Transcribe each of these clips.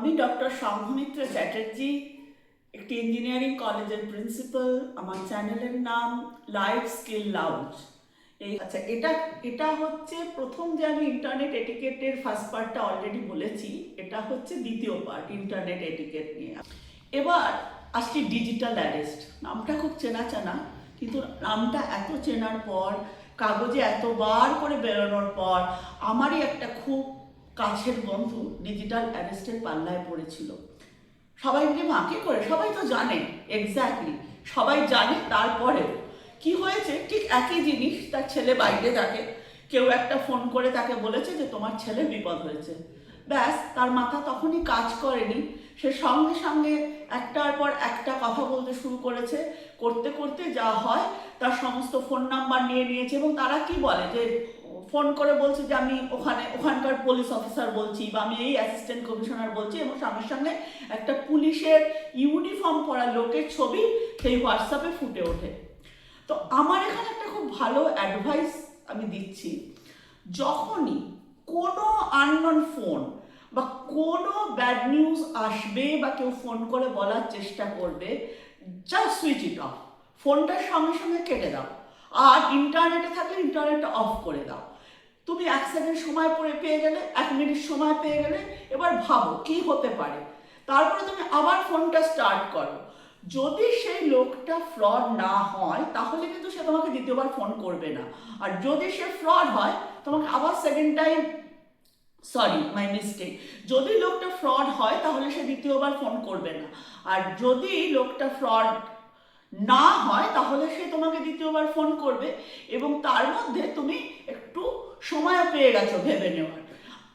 আমি ডক্টর সংঘমিত্র চ্যাটার্জি, একটি ইঞ্জিনিয়ারিং কলেজের প্রিন্সিপাল। আমার চ্যানেলের নাম লাইফ স্কিল লাউঞ্জ। আচ্ছা, এটা এটা হচ্ছে প্রথম যে আমি ইন্টারনেট এটিকেটের ফার্স্ট পার্টটা অলরেডি বলেছি, এটা হচ্ছে দ্বিতীয় পার্ট ইন্টারনেট এটিকেট নিয়ে। এবার আসছি ডিজিটাল অ্যারেস্ট। নামটা খুব চেনা চেনা, কিন্তু নামটা এত চেনার পর, কাগজে এতবার করে বেরোনোর পর, আমারই একটা খুব কাছের বন্ধু ডিজিটাল অ্যারেস্টের পাল্লায় পড়েছিল। সবাই মিলে মাকে করে, সবাই তো জানে, এক্স্যাক্টলি সবাই জানে। তারপরেও কি হয়েছে, ঠিক একই জিনিস, তার ছেলে বাইরে থাকে, কেউ একটা ফোন করে তাকে বলেছে যে তোমার ছেলে বিপদ হয়েছে। ব্যাস, তার মাথা তখনই কাজ করেনি, সে সঙ্গে সঙ্গে একটার পর একটা কথা বলতে শুরু করেছে। করতে করতে যা হয়, তার সমস্ত ফোন নাম্বার নিয়ে নিয়েছে। এবং তারা কি বলে যে ফোন করে বলছে যে আমি ওখানকার পুলিশ অফিসার বলছি, বা আমি এই অ্যাসিস্ট্যান্ট কমিশনার বলছি, এবং সঙ্গে সঙ্গে একটা পুলিশের ইউনিফর্ম পরা লোকের ছবি সেই হোয়াটসঅ্যাপে ফুটে ওঠে। তো আমার এখানে একটা খুব ভালো অ্যাডভাইস আমি দিচ্ছি, যখনই কোনো আননোন ফোন বা কোনো ব্যাড নিউজ আসবে বা কেউ ফোন করে বলার চেষ্টা করবে, জাস্ট সুইচ ইট অফ। ফোনটার সঙ্গে সঙ্গে কেটে দাও, আর ইন্টারনেটে থাকলে ইন্টারনেটটা অফ করে দাও। তুমি 1 সেকেন্ড সময় পেয়ে গেলে, 1 মিনিট সময় পেয়ে গেলে, এবার ভাবো কি হতে পারে। তারপরে তুমি আবার ফোনটা স্টার্ট করো। যদি সেই লোকটা ফ্রড না হয়, তাহলে কিন্তু সে তোমাকে দ্বিতীয়বার ফোন করবে না। আর যদি সে ফ্রড হয়, তোমাকে আবার second time, sorry my mistake, যদি লোকটা ফ্রড হয় তাহলে সে দ্বিতীয়বার ফোন করবে না। আর যদি লোকটা ফ্রড না হয় তাহলে সে তোমাকে দ্বিতীয়বার ফোন করবে, এবং তার মধ্যে তুমি একটু সময় পেয়ে গেছো ভেবে নেওয়ার।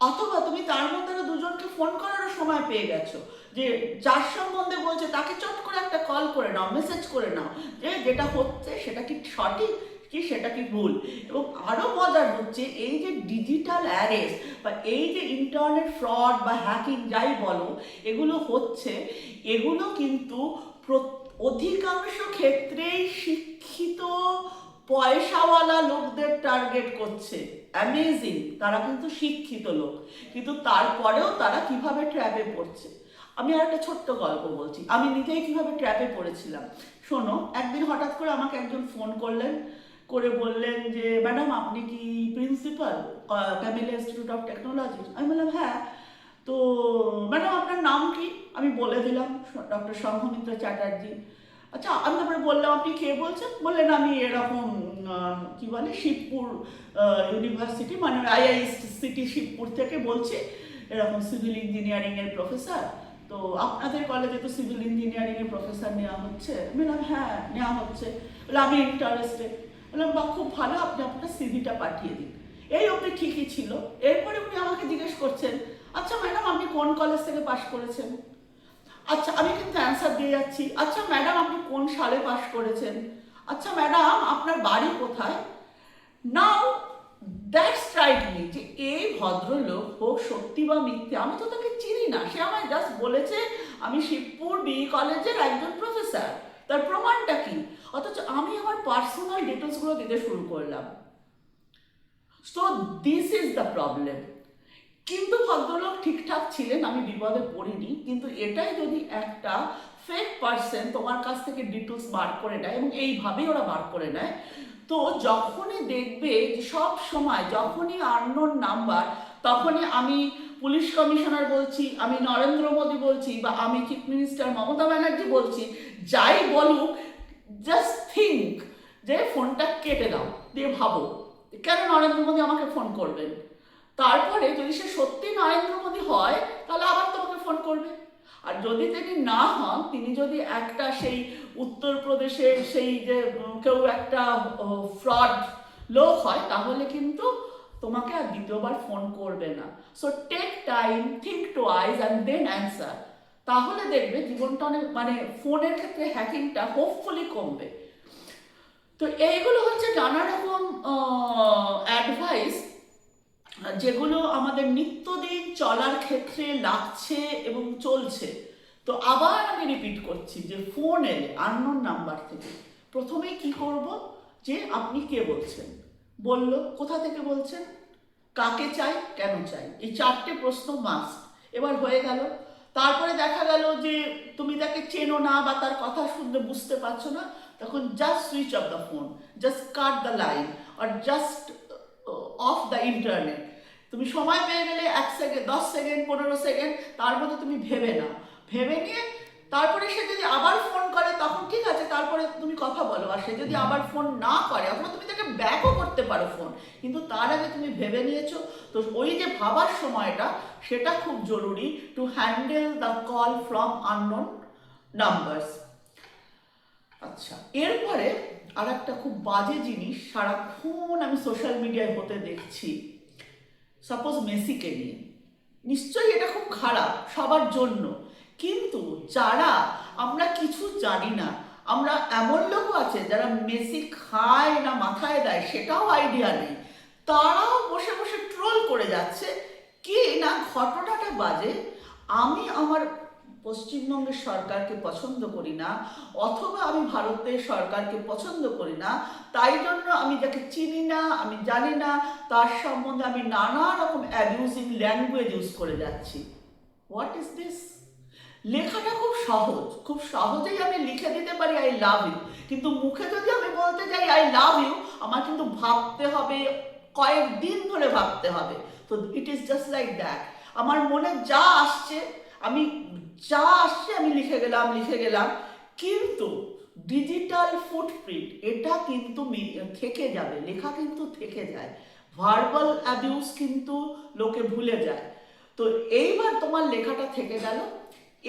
অথবা তুমি তার মধ্যে দুজনকে ফোন করারও সময় পেয়ে গেছো, যে যার সম্বন্ধে বলছে তাকে চট করে একটা কল করে নাও, মেসেজ করে নাও, যে যেটা হচ্ছে সেটা কি সঠিক কি সেটা কি ভুল। এবং আরও মজার হচ্ছে, এই যে ডিজিটাল অ্যারেস্ট বা এই যে ইন্টারনেট ফ্রড বা হ্যাকিং যাই বলো, এগুলো হচ্ছে, এগুলো কিন্তু অধিকাংশ ক্ষেত্রেই শিক্ষিত পয়সাওয়ালা লোকদের টার্গেট করছে। অ্যামেজিং, তারা কিন্তু শিক্ষিত লোক, কিন্তু তারপরেও তারা কিভাবে ট্র্যাপে পড়ছে। আমি আর একটা ছোট্ট গল্প বলছি, আমি নিজেই কিভাবে ট্র্যাপে পড়েছিলাম। শোনো, একদিন হঠাৎ করে আমাকে একজন ফোন করলেন, করে বললেন যে ম্যাডাম আপনি কি principal camellia institute of technology? আমি বললাম হ্যাঁ। তো ম্যাডাম আপনার নাম কি? আমি বলে দিলাম ডক্টর সংঘমিত্র চ্যাটার্জি। আচ্ছা, আমি তারপরে বললাম আপনি কে বলছেন? বললেন আমি এরকম কি বলে শিবপুর ইউনিভার্সিটি, মানে আইআইএসসিটি শিবপুর থেকে বলছি, এরকম সিভিল ইঞ্জিনিয়ারিংয়ের প্রফেসর। তো আপনাদের কলেজে তো সিভিল ইঞ্জিনিয়ারিংয়ের প্রফেসর নেওয়া হচ্ছে? আমি বললাম হ্যাঁ নেওয়া হচ্ছে। বলে আমি ইন্টারেস্টেড। বললাম বা খুব ভালো, আপনি আপনার সিভিটা পাঠিয়ে দিন। এই অবধি ঠিকই ছিল। এরপরে উনি আমাকে জিজ্ঞেস করছেন, আচ্ছা ম্যাডাম আপনি কোন কলেজ থেকে পাশ করেছেন? আচ্ছা, আমি কিন্তু অ্যান্সার দিয়ে যাচ্ছি। আচ্ছা ম্যাডাম আপনি কোন সালে পাশ করেছেন? আচ্ছা ম্যাডাম আপনার বাড়ি কোথায়? নাও দ্যাট স্ট্রাইক মি, যে এই ভদ্রলোক, হোক সত্যি বা মিথ্যে, আমি তো তাকে চিনি না, সে আমায় জাস্ট বলেছে আমি শিবপুর কলেজের একজন প্রফেসর, তার প্রমাণটা কি? অথচ আমি আমার পার্সোনাল ডিটেলসগুলো দিতে শুরু করলাম। So this is the problem. কিন্তু ভদ্রলোক ঠিকঠাক ছিলেন, আমি বিপদে পড়িনি। কিন্তু এটাই যদি একটা ফেক পার্সন তোমার কাছ থেকে ডিটেলস বার করে নেয়, এবং এইভাবেই ওরা বার করে নেয়, তো যখনই দেখবে যে সব সময় যখনই আননোন নাম্বার, তখনই আমি পুলিশ কমিশনার বলছি, আমি নরেন্দ্র মোদী বলছি, বা আমি চিফ মিনিস্টার মমতা ব্যানার্জি বলছি, যাই বলুক, জাস্ট থিঙ্ক যে ফোনটা কেটে দাও, দিয়ে ভাবো কেন নরেন্দ্র মোদী আমাকে ফোন করবেন। তারপরে যদি সে সত্যি নরেন্দ্র মোদী হয়, তাহলে আবার তোমাকে ফোন করবে। আর যদি তিনি না হন, তিনি যদি একটা সেই উত্তরপ্রদেশের সেই যে কেউ একটা ফ্রড লোক হয়, তাহলে কিন্তু তোমাকে আর দ্বিতীয়বার ফোন করবে না। So take time, think twice and then answer. তাহলে দেখবে জীবনটা অনেক, মানে ফোনের ক্ষেত্রে হ্যাকিংটা হোপফুলি কমবে। তো এইগুলো হচ্ছে নানা রকম অ্যাডভাইস, যেগুলো আমাদের নিত্যদিন চলার ক্ষেত্রে লাগছে এবং চলছে। তো আবার আমি রিপিট করছি, যে ফোন এলে আননোন নাম্বার থেকে প্রথমেই কি করব, যে আপনি কে বলছেন, বললো কোথা থেকে বলছেন, কাকে চাই, কেন চাই, এই 4টে প্রশ্ন মাস্ট। এবার হয়ে গেল, তারপরে দেখা গেল যে তুমি তাকে চেনো না বা তার কথা শুনতে বুঝতে পারছো না, তখন just switch off the phone, just cut the line, আর জাস্ট অফ দ্য ইন্টারনেট। তুমি সময় পেয়ে গেলে 1 সেকেন্ড, 10 সেকেন্ড, 15 সেকেন্ড, তার মধ্যে তুমি ভেবে নাও, ভেবে নিয়ে তারপরে সে যদি আবার ফোন করে তখন ঠিক আছে, তারপরে তুমি কথা বলো। আর সে যদি আবার ফোন না করে, অথবা তুমি তাকে ব্যাকও করতে পারো ফোন, কিন্তু তার আগে তুমি ভেবে নিয়েছো। তো ওই যে ভাবার সময়টা, সেটা খুব জরুরি to handle the call from unknown numbers. আচ্ছা, এরপরে আর একটা খুব বাজে জিনিস সারাক্ষণ আমি সোশ্যাল মিডিয়ায় হতে দেখছি, সাপোজ মেসিকে নিয়ে। নিশ্চয়ই এটা খুব খারাপ সবার জন্য, কিন্তু যারা আমরা কিছু জানি না, আমরা এমন লোক আছে যারা মেসি খায় না মাথায় দেয় সেটাও আইডিয়া নেই, তারাও বসে বসে ট্রোল করে যাচ্ছে। কি না ঘটনাটা বাজে, আমি আমার পশ্চিমবঙ্গের সরকারকে পছন্দ করি না, অথবা আমি ভারতের সরকারকে পছন্দ করি না, তাই জন্য আমি যাকে চিনি না, আমি জানি না, তার সম্বন্ধে আমি নানা রকম অ্যাবিউজিং ল্যাঙ্গুয়েজ ইউজ করে যাচ্ছি। What is this? লেখাটা খুব সহজ, খুব সহজেই আমি লিখে দিতে পারি আই লাভ ইউ, কিন্তু মুখে যদি আমি বলতে যাই আই লাভ ইউ, আমার কিন্তু ভাবতে হবে, কয়েকদিন ধরে ভাবতে হবে। তো it is just like that, আমার মনে যা আসছে আমি লিখে গেলাম। কিন্তু ডিজিটাল ফুটপ্রিন্ট এটা কিন্তু থেকে যাবে, লেখা কিন্তু থেকে যায়, ভার্বাল অ্যাবিউজ কিন্তু লোকে ভুলে যায়। তো এইবার তোমার লেখাটা থেকে গেল,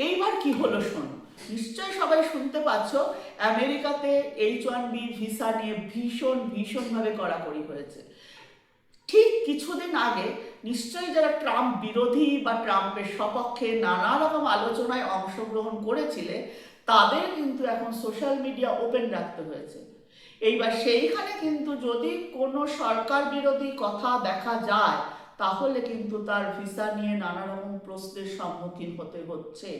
এইবার কি হলো শোনো। নিশ্চয়ই সবাই শুনতে পাচ্ছ, আমেরিকাতে H1B ভিসা নিয়ে ভীষণভাবে কড়াকড়ি হয়েছে। ঠিক কিছুদিন আগে নিশ্চয়ই যারা ট্রাম্প বিরোধী বা ট্রাম্পের সপক্ষে নানা রকম আলোচনায় অংশগ্রহণ করেছিলে, তাদের কিন্তু এখন সোশ্যাল মিডিয়া ওপেন রাখতে হয়েছে। এইবার সেইখানে কিন্তু যদি কোনো সরকার বিরোধী কথা দেখা যায়, তাহলে কিন্তু তার ভিসা নিয়ে নানা রকম প্রশ্নের সম্মুখীন হতে হচ্ছে।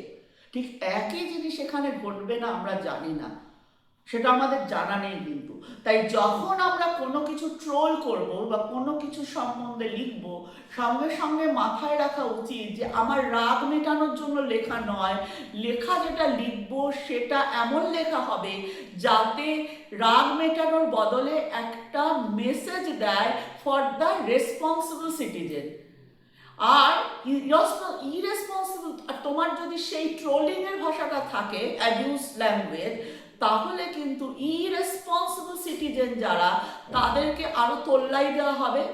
ঠিক একই জিনিস এখানে ঘটবে না আমরা জানি না, সেটা আমাদের জানা নেই। কিন্তু তাই যখন আমরা কোনো কিছু ট্রোল করব বা কোনো কিছু সম্বন্ধে লিখব, সঙ্গে সঙ্গে মাথায় রাখা উচিত যে আমার রাগ মেটানোর জন্য লেখা নয়, লেখা যেটা লিখব সেটা এমন লেখা হবে যাতে রাগ মেটানোর বদলে একটা মেসেজ দেয় ফর দ্য রেসপন্সিবল সিটিজেন। আর ইরেসপন্সিবল, আর তোমার যদি সেই ট্রোলিংয়ের ভাষাটা থাকে অ্যাবিউজ ল্যাঙ্গুয়েজ, তাহলে কিন্তু ইরেসপন্সিবল সিটিজেন যারা, তাদেরকে আরো তোল্লাই দেওয়া হবে।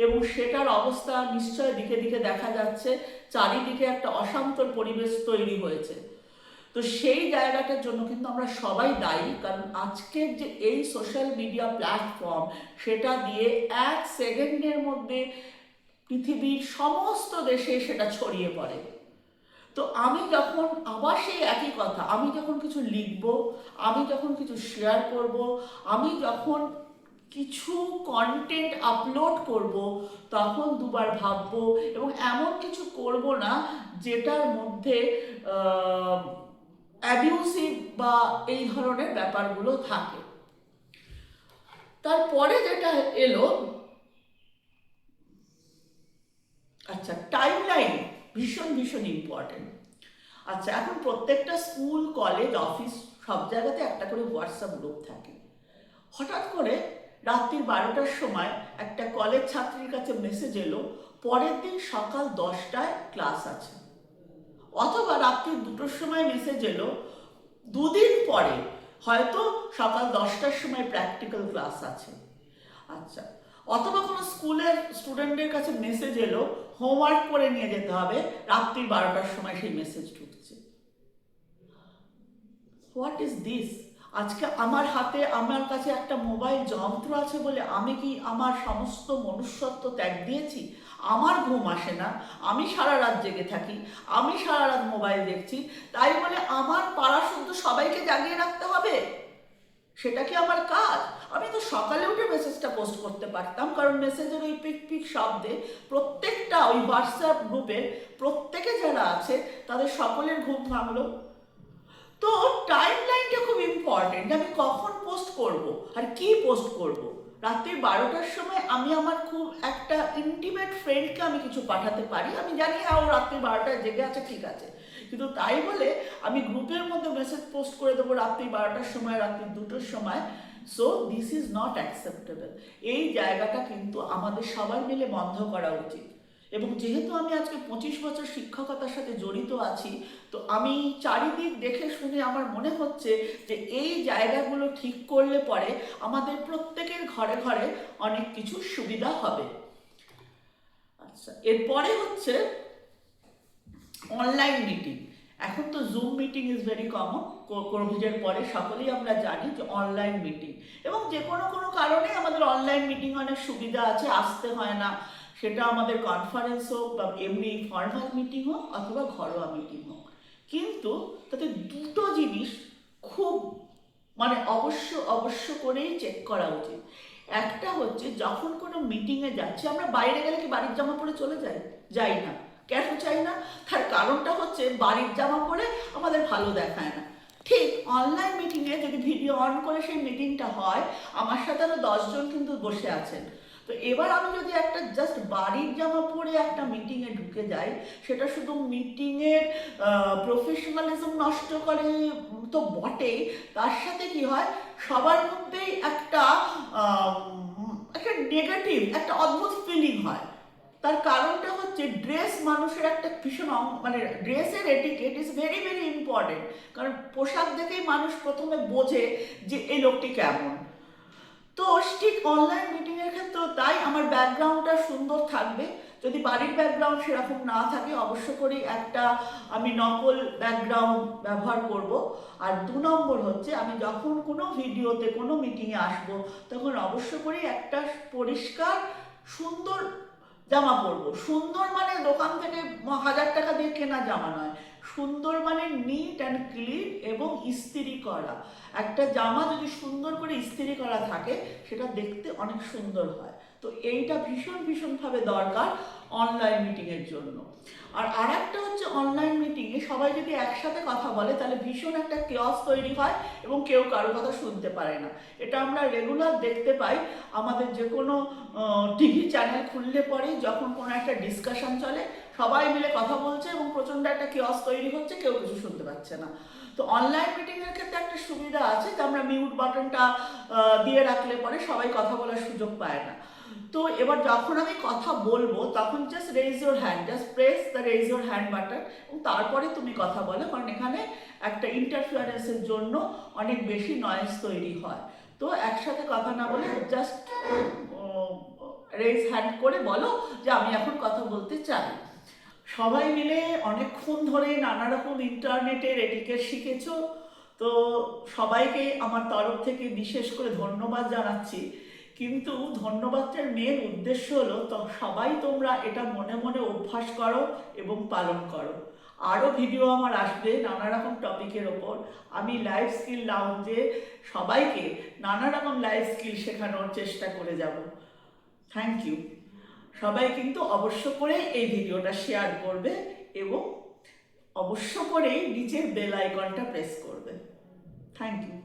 এবং সেটার অবস্থা নিশ্চয় দিকে দিকে দেখা যাচ্ছে, চারিদিকে একটা অশান্তর পরিবেশ তৈরি হয়েছে। তো সেই জায়গাটার জন্য কিন্তু আমরা সবাই দায়ী, কারণ আজকের যে এই সোশ্যাল মিডিয়া প্ল্যাটফর্ম, সেটা দিয়ে 1 সেকেন্ডের মধ্যে পৃথিবীর সমস্ত দেশে সেটা ছড়িয়ে পড়ে। তো আমি যখন আবার সেই একই কথা, আমি যখন কিছু লিখব, আমি যখন কিছু শেয়ার করব, আমি যখন কিছু কন্টেন্ট আপলোড করব, তখন দুবার ভাববো এবং এমন কিছু করব না যেটার মধ্যে অ্যাবিউসিভ বা এই ধরনের ব্যাপারগুলো থাকে। তারপরে যেটা এলো, আচ্ছা, টাইমলাইন ভীষণ ইম্পর্টেন্ট। আচ্ছা, এখন প্রত্যেকটা স্কুল, কলেজ, অফিস সব জায়গাতে একটা করে হোয়াটসঅ্যাপ গ্রুপ থাকে। হঠাৎ করে রাত্রি 12টার সময় একটা কলেজ ছাত্রীর কাছে মেসেজ এলো, পরের দিন সকাল 10টায় ক্লাস আছে। অথবা রাত্রি 2টোর সময় মেসেজ এলো, দুদিন পরে হয়তো সকাল 10টার সময় প্র্যাকটিক্যাল ক্লাস আছে। আচ্ছা, অথবা কোনো স্কুলের স্টুডেন্টদের কাছে মেসেজ এলো, হোমওয়ার্ক করে নিয়ে যেতে হবে, রাত্রি 12টার সময় সেই মেসেজ ঢুকছে। What is this? আজকে আমার হাতে, আমার কাছে একটা মোবাইল যন্ত্র আছে বলে আমি কি আমার সমস্ত মনুষ্যত্ব ত্যাগ দিয়েছি? আমার ঘুম আসে না, আমি সারা রাত জেগে থাকি, আমি সারা রাত মোবাইল দেখছি, তাই বলে আমার পাড়া শুদ্ধ সবাইকে জাগিয়ে রাখতে হবে? সেটা কি আমার কাজ? আমি তো সকালে উঠে মেসেজটা পোস্ট করতে পারতাম, কারণ মেসেজের ওই পিক শব্দে প্রত্যেকটা ওই হোয়াটসঅ্যাপ গ্রুপের প্রত্যেকে যারা আছে তাদের সকলের ঘুম ভাঙলো। তো টাইম লাইনটা খুব ইম্পর্টেন্ট, আমি কখন পোস্ট করব আর কি পোস্ট করব। রাত্রি 12টার সময় আমি আমার খুব একটা ইন্টিমেট ফ্রেন্ডকে আমি কিছু পাঠাতে পারি, আমি জানি হ্যাঁ ও রাত্রি 12টায় জেগে আছে, ঠিক আছে, কিন্তু তাই বলে আমি গ্রুপের মধ্যে মেসেজ পোস্ট করে দেবো রাত্রি 12টার সময়, রাত্রি 2টোর সময়। So this is not acceptable. এই জায়গাটা কিন্তু আমাদের সবাই মিলে বন্ধ করা উচিত। এবং যেহেতু আমি আজকে 25 বছর শিক্ষকতার সাথে জড়িত আছি, তো আমি চারিদিক দেখে শুনে আমার মনে হচ্ছে যে এই জায়গাগুলো ঠিক করলে পরে আমাদের প্রত্যেকের ঘরে ঘরে অনেক কিছু সুবিধা হবে। আচ্ছা, এরপরে হচ্ছে অনলাইন মিটিং। এখন তো zoom meeting is very common. কোভিডের পরে সকলেই আমরা জানি যে অনলাইন মিটিং, এবং যে কোনো কারণে আমাদের অনলাইন মিটিং অনেক সুবিধা আছে, আসতে হয় না। সেটা আমাদের কনফারেন্স হোক বা এমনি ফর্মাল মিটিং হোক অথবা ঘরোয়া মিটিং হোক। কিন্তু তাতে দুটো জিনিস খুব অবশ্য করেই চেক করা উচিত। একটা হচ্ছে যখন কোনো মিটিংয়ে যাচ্ছি, আমরা বাইরে গেলে কি বাড়ির জামা পরে চলে যাই না। কেন চাই না? তার কারণটা হচ্ছে বাড়ির জামা পরে আমাদের ভালো দেখায় না। ঠিক অনলাইন মিটিংয়ে যদি ভিডিও অন করে সেই মিটিংটা হয়, আমার সাথে আরও 10 জন কিন্তু বসে আছেন। তো এবার আমি যদি একটা জাস্ট বাড়ির জামা পরে একটা মিটিংয়ে ঢুকে যাই, সেটা শুধু মিটিংয়ের প্রফেশনালিজম নষ্ট করে তো বটেই, তার সাথে কি হয়, সবার মধ্যেই একটা নেগেটিভ, একটা অদ্ভুত ফিলিং হয়। তার কারণটা হচ্ছে ড্রেস মানুষের একটা ভীষণ ড্রেসের etiquette is very very important. কারণ পোশাক দেখেই মানুষ প্রথমে বোঝে যে এই লোকটি কেমন। তো ঠিক অনলাইন মিটিংয়ের ক্ষেত্রেও তাই, আমার ব্যাকগ্রাউন্ডটা সুন্দর থাকবে। যদি বাড়ির ব্যাকগ্রাউন্ড সেরকম না থাকে, অবশ্য করেই একটা আমি নকল ব্যাকগ্রাউন্ড ব্যবহার করব। আর 2 নম্বর হচ্ছে, আমি যখন কোনো ভিডিওতে কোনো মিটিংয়ে আসব, তখন অবশ্য করেই একটা পরিষ্কার সুন্দর জামা পরবো। সুন্দর মানে দোকান থেকে 1000 টাকা দিয়ে কেনা জামা নয়, সুন্দর মানে নিট অ্যান্ড ক্লিন এবং ইস্ত্রি করা। একটা জামা যদি সুন্দর করে ইস্ত্রি করা থাকে, সেটা দেখতে অনেক সুন্দর হয়। তো এইটা ভীষণভাবে দরকার অনলাইন মিটিংয়ের জন্য। আর একটা হচ্ছে, অনলাইন মিটিংয়ে সবাই যদি একসাথে কথা বলে, তাহলে ভীষণ একটা কেওস তৈরি হয় এবং কেউ কারো কথা শুনতে পারে না। এটা আমরা রেগুলার দেখতে পাই। আমাদের যে কোনো টিভি চ্যানেল খুললে পরে যখন কোনো একটা ডিসকাশন চলে, সবাই মিলে কথা বলছে এবং প্রচণ্ড একটা কেওস তৈরি হচ্ছে, কেউ কিছু শুনতে পাচ্ছে না। তো অনলাইন মিটিংয়ের ক্ষেত্রে একটা সুবিধা আছে যে আমরা মিউট বাটনটা দিয়ে রাখলে পরে সবাই কথা বলার সুযোগ পায় না। তো এবার যখন আমি কথা বলবো, তখন just raise your hand, just press the raise your hand button, এবং তারপরে তুমি কথা বলো। কারণ এখানে একটা ইন্টারফিয়ারেন্সের জন্য অনেক বেশি নয়েজ তৈরি হয়। তো একসাথে কথা না বলে জাস্ট রেইজ হ্যান্ড করে বলো যে আমি এখন কথা বলতে চাই। সবাই মিলে অনেকক্ষণ ধরে নানা রকম ইন্টারনেটের এটিকেট শিখেছো, তো সবাইকে আমার তরফ থেকে বিশেষ করে ধন্যবাদ জানাচ্ছি। কিন্তু ধন্যবাদটার মেন উদ্দেশ্য হলো, তো সবাই তোমরা এটা মনে মনে অভ্যাস করো এবং পালন করো। আরও ভিডিও আমার আসবে নানা রকম টপিকের ওপর। আমি লাইফ স্কিল লাউঞ্জে সবাইকে নানা রকম লাইফ স্কিল শেখানোর চেষ্টা করে যাব। Thank you. সবাই কিন্তু অবশ্য করেই এই ভিডিওটা শেয়ার করবে এবং অবশ্য করেই নিচের বেল আইকনটা প্রেস করবে। Thank you.